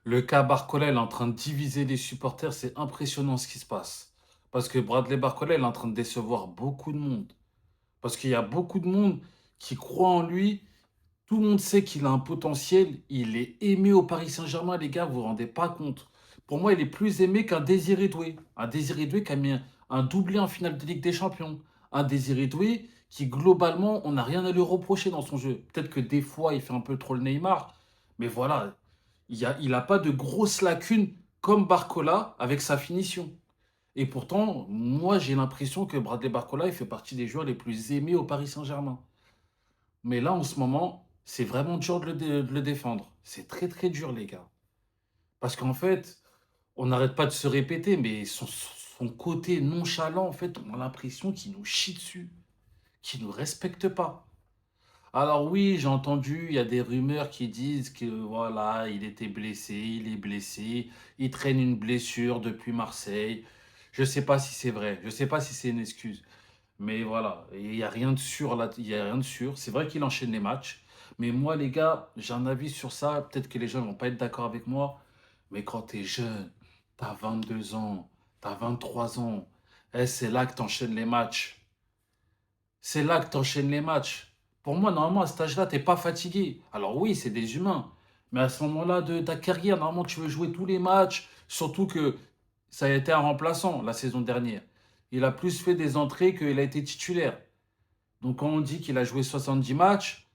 Le cas Barcola, il est en train de diviser les supporters. C'est impressionnant ce qui se passe. Parce que Bradley Barcola, il est en train de décevoir beaucoup de monde. Parce qu'il y a beaucoup de monde qui croit en lui. Tout le monde sait qu'il a un potentiel. Il est aimé au Paris Saint-Germain, les gars, vous vous rendez pas compte. Pour moi, il est plus aimé qu'un Désiré Doué. Un Désiré Doué qui a mis un doublé en finale de Ligue des Champions. Un Désiré Doué qui, globalement, on n'a rien à lui reprocher dans son jeu. Peut-être que des fois, il fait un peu trop le Neymar. Mais voilà, il a pas de grosses lacunes comme Barcola avec sa finition. Et pourtant, moi, j'ai l'impression que Bradley Barcola, il fait partie des joueurs les plus aimés au Paris Saint-Germain. Mais là, en ce moment, c'est vraiment dur de le défendre. C'est très, très dur, les gars. Parce qu'en fait, on n'arrête pas de se répéter, mais son côté nonchalant, en fait, on a l'impression qu'il nous chie dessus, qu'il ne nous respecte pas. Alors oui, j'ai entendu, il y a des rumeurs qui disent que voilà, il était blessé, il est blessé, il traîne une blessure depuis Marseille. Je ne sais pas si c'est vrai, je ne sais pas si c'est une excuse. Mais voilà, il n'y a rien de sûr là, il y a rien de sûr. C'est vrai qu'il enchaîne les matchs, mais moi les gars, j'ai un avis sur ça. Peut-être que les gens vont pas être d'accord avec moi, mais quand tu es jeune, tu as 22 ans, tu as 23 ans, c'est là que tu enchaînes les matchs. C'est là que tu enchaînes les matchs. Pour moi, normalement, à cet âge-là, tu n'es pas fatigué. Alors oui, c'est des humains. Mais à ce moment-là de ta carrière, normalement, tu veux jouer tous les matchs. Surtout que ça a été un remplaçant la saison dernière. Il a plus fait des entrées qu'il a été titulaire. Donc quand on dit qu'il a joué 70 matchs,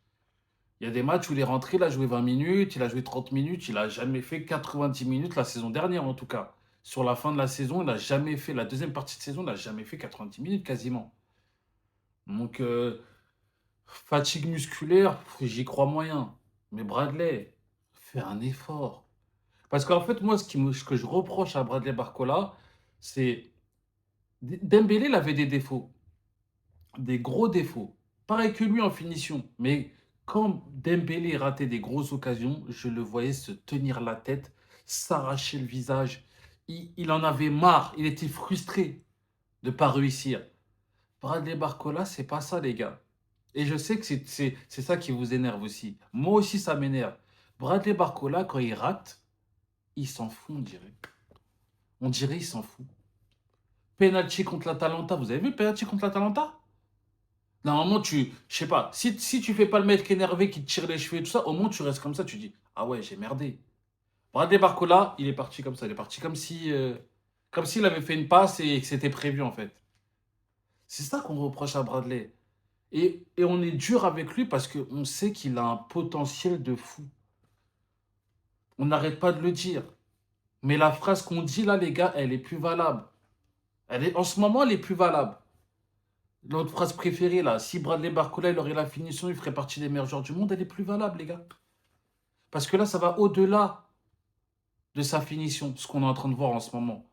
il y a des matchs où il est rentré, il a joué 20 minutes, il a joué 30 minutes, il n'a jamais fait 90 minutes la saison dernière en tout cas. Sur la fin de la saison, il n'a jamais fait, la deuxième partie de saison, il n'a jamais fait 90 minutes quasiment. Donc fatigue musculaire, j'y crois moyen. Mais Bradley, fais un effort. Parce qu'en fait, moi, ce que je reproche à Bradley Barcola, c'est Dembélé, il avait des défauts. Des gros défauts. Pareil que lui en finition. Mais quand Dembélé ratait des grosses occasions, je le voyais se tenir la tête, s'arracher le visage. Il en avait marre. Il était frustré de ne pas réussir. Bradley Barcola, c'est pas ça, les gars. Et je sais que c'est ça qui vous énerve aussi. Moi aussi, ça m'énerve. Bradley Barcola, quand il rate, il s'en fout, on dirait. On dirait il s'en fout. Penalty contre l'Atalanta. Vous avez vu le penalty contre l'Atalanta? Normalement, je sais pas, si tu fais pas le mec énervé qui te tire les cheveux et tout ça, au moins tu restes comme ça, tu dis, ah ouais, j'ai merdé. Bradley Barcola, il est parti comme ça, il est parti comme s'il avait fait une passe et que c'était prévu en fait. C'est ça qu'on reproche à Bradley. Et on est dur avec lui parce qu'on sait qu'il a un potentiel de fou. On n'arrête pas de le dire. Mais la phrase qu'on dit là, les gars, elle est plus valable. En ce moment, elle est plus valable. Notre phrase préférée là, si Bradley Barcola il aurait la finition, il ferait partie des meilleurs joueurs du monde, elle est plus valable, les gars. Parce que là, ça va au-delà de sa finition, ce qu'on est en train de voir en ce moment.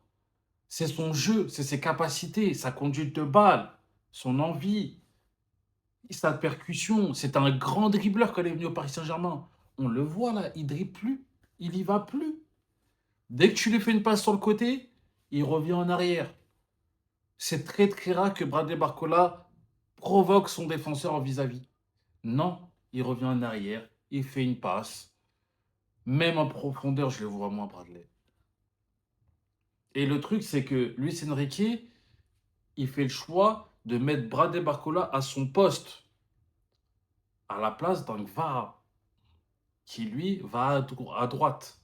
C'est son jeu, c'est ses capacités, sa conduite de balle, son envie, sa percussion. C'est un grand dribbleur quand il est venu au Paris Saint-Germain. On le voit là, il dribble plus, il y va plus. Dès que tu lui fais une passe sur le côté, il revient en arrière. C'est très très rare que Bradley Barcola provoque son défenseur en vis-à-vis. Non, il revient en arrière, il fait une passe. Même en profondeur, je le vois moins, Bradley. Et le truc, c'est que Luis Enrique, il fait le choix de mettre Bradley Barcola à son poste, à la place d'un Gvara, qui lui va à droite.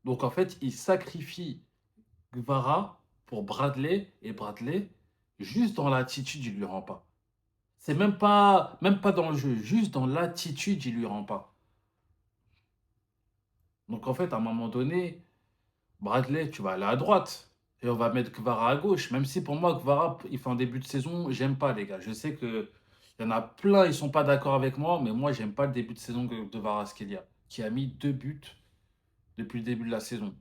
Donc en fait, il sacrifie Gvara pour Bradley, et Bradley, juste dans l'attitude, il lui rend pas. C'est même pas dans le jeu, juste dans l'attitude, il lui rend pas. Donc en fait, à un moment donné, Bradley, tu vas aller à droite. Et on va mettre Kvara à gauche. Même si pour moi, Kvara, il fait un début de saison, j'aime pas, les gars. Je sais que il y en a plein, ils sont pas d'accord avec moi, mais moi, j'aime pas le début de saison de Kvaratskhelia, qui a mis 2 buts depuis le début de la saison.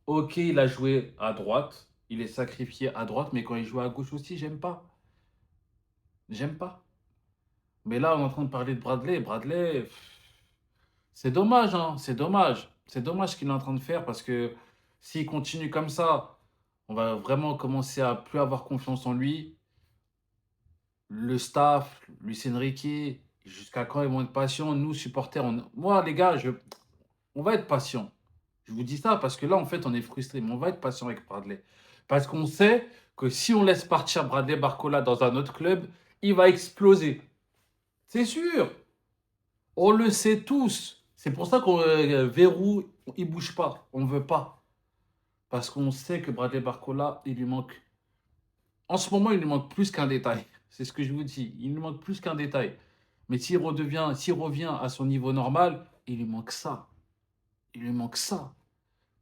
Ok, il a joué à droite, il est sacrifié à droite, mais quand il joue à gauche aussi, j'aime pas. J'aime pas. Mais là, on est en train de parler de Bradley. Bradley, c'est dommage, hein, c'est dommage. C'est dommage ce qu'il est en train de faire parce que s'il continue comme ça, on va vraiment commencer à plus avoir confiance en lui. Le staff, Luis Enrique, jusqu'à quand ils vont être patients? Nous, supporters, moi, les gars, on va être patients. Je vous dis ça parce que là, en fait, on est frustré. Mais on va être patient avec Bradley. Parce qu'on sait que si on laisse partir Bradley Barcola dans un autre club, il va exploser. C'est sûr. On le sait tous. C'est pour ça qu'on verrou, il bouge pas. On ne veut pas. Parce qu'on sait que Bradley Barcola, il lui manque. En ce moment, il lui manque plus qu'un détail. C'est ce que je vous dis. Il lui manque plus qu'un détail. Mais s'il revient à son niveau normal, il lui manque ça. Il lui manque ça.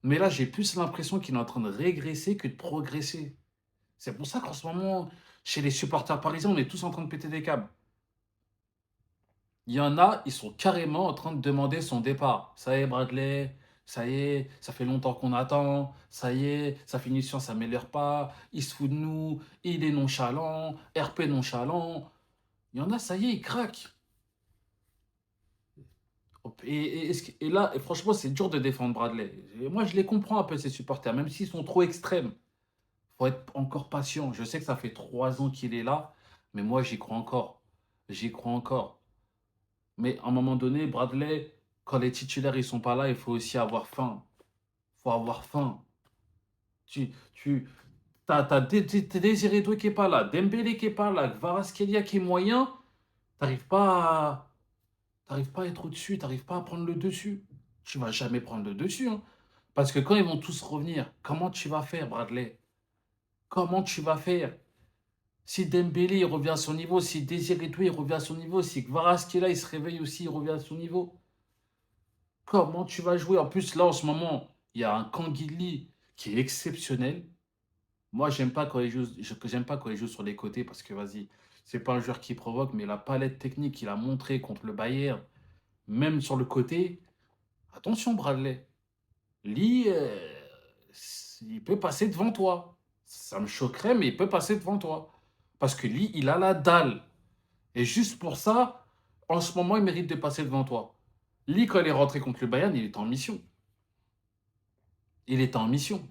Mais là, j'ai plus l'impression qu'il est en train de régresser que de progresser. C'est pour ça qu'en ce moment, chez les supporters parisiens, on est tous en train de péter des câbles. Il y en a, ils sont carrément en train de demander son départ. Ça y est, Bradley, ça y est, ça fait longtemps qu'on attend, ça y est, sa finition s'améliore pas, il se fout de nous, il est nonchalant, RP nonchalant. Il y en a, ça y est, ils craquent. Et là, et franchement, c'est dur de défendre Bradley. Et moi, je les comprends un peu, ces supporters, même s'ils sont trop extrêmes. Faut être encore patient. Je sais que ça fait 3 ans qu'il est là, mais moi, j'y crois encore. J'y crois encore. Mais à un moment donné, Bradley, quand les titulaires ils sont pas là, il faut aussi avoir faim. Il faut avoir faim. T'as Désiré Doué qui est pas là, Dembélé qui est pas là, Kvaratskhelia qui est moyen. T'arrives pas à, t'arrives pas à être au-dessus, t'arrives pas à prendre le dessus. Tu vas jamais prendre le dessus, hein. Parce que quand ils vont tous revenir, comment tu vas faire, Bradley? Comment tu vas faire? Si Dembélé il revient à son niveau, si Désiré Doué il revient à son niveau, si Kvaratskhelia il se réveille aussi, il revient à son niveau. Comment tu vas jouer? En plus, là, en ce moment, il y a un Kangili qui est exceptionnel. Moi, j'aime pas quand il joue sur les côtés parce que, vas-y, c'est pas un joueur qui provoque, mais la palette technique qu'il a montré contre le Bayern, même sur le côté, attention, Bradley. Lee, il peut passer devant toi. Ça me choquerait, mais il peut passer devant toi. Parce que Lee, il a la dalle. Et juste pour ça, en ce moment, il mérite de passer devant toi. Lee, quand il est rentré contre le Bayern, il est en mission. Il est en mission.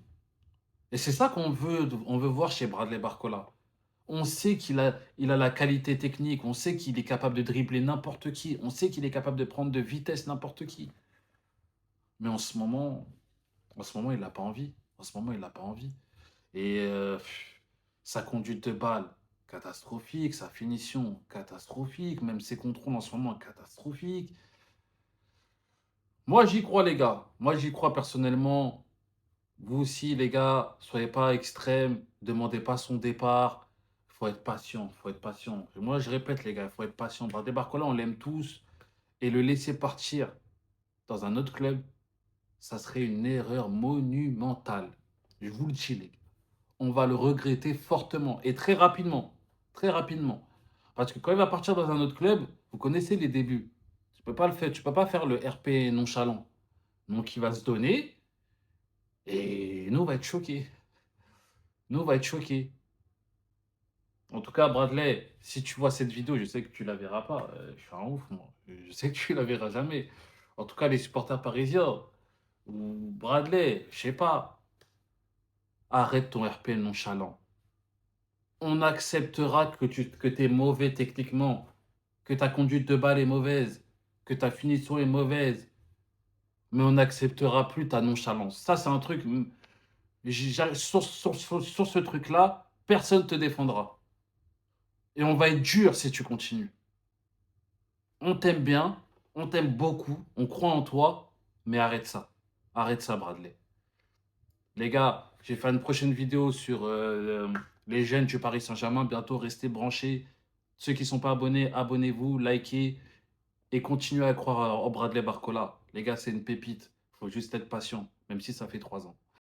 Et c'est ça on veut voir chez Bradley Barcola. On sait il a la qualité technique, on sait qu'il est capable de dribbler n'importe qui, on sait qu'il est capable de prendre de vitesse n'importe qui. Mais en ce moment, il n'a pas envie. En ce moment, il n'a pas envie. Et sa conduite de balle, catastrophique. Sa finition, catastrophique. Même ses contrôles en ce moment, catastrophiques. Moi, j'y crois, les gars. Moi, j'y crois personnellement. Vous aussi, les gars, soyez pas extrêmes, demandez pas son départ. Il faut être patient, il faut être patient. Moi, je répète, les gars, il faut être patient. Bradley Barcola, on l'aime tous. Et le laisser partir dans un autre club, ça serait une erreur monumentale. Je vous le dis, les gars. On va le regretter fortement et très rapidement. Très rapidement. Parce que quand il va partir dans un autre club, vous connaissez les débuts. Tu peux pas le faire, tu peux pas faire le RP nonchalant. Donc, il va se donner et nous, on va être choqués. Nous, on va être choqués. En tout cas, Bradley, si tu vois cette vidéo, je sais que tu la verras pas. Je suis un ouf, moi. Je sais que tu la verras jamais. En tout cas, les supporters parisiens, ou Bradley, je sais pas, arrête ton RP nonchalant. On acceptera que tu es mauvais techniquement, que ta conduite de balle est mauvaise, que ta finition est mauvaise, mais on n'acceptera plus ta nonchalance. Ça, c'est un truc. Sur ce truc-là, personne ne te défendra. Et on va être dur si tu continues. On t'aime bien, on t'aime beaucoup, on croit en toi, mais arrête ça. Arrête ça, Bradley. Les gars, j'ai fait une prochaine vidéo sur les jeunes du Paris Saint-Germain. Bientôt, restez branchés. Ceux qui ne sont pas abonnés, abonnez-vous, likez et continuez à croire en Bradley Barcola. Les gars, c'est une pépite. Il faut juste être patient, même si ça fait 3 ans.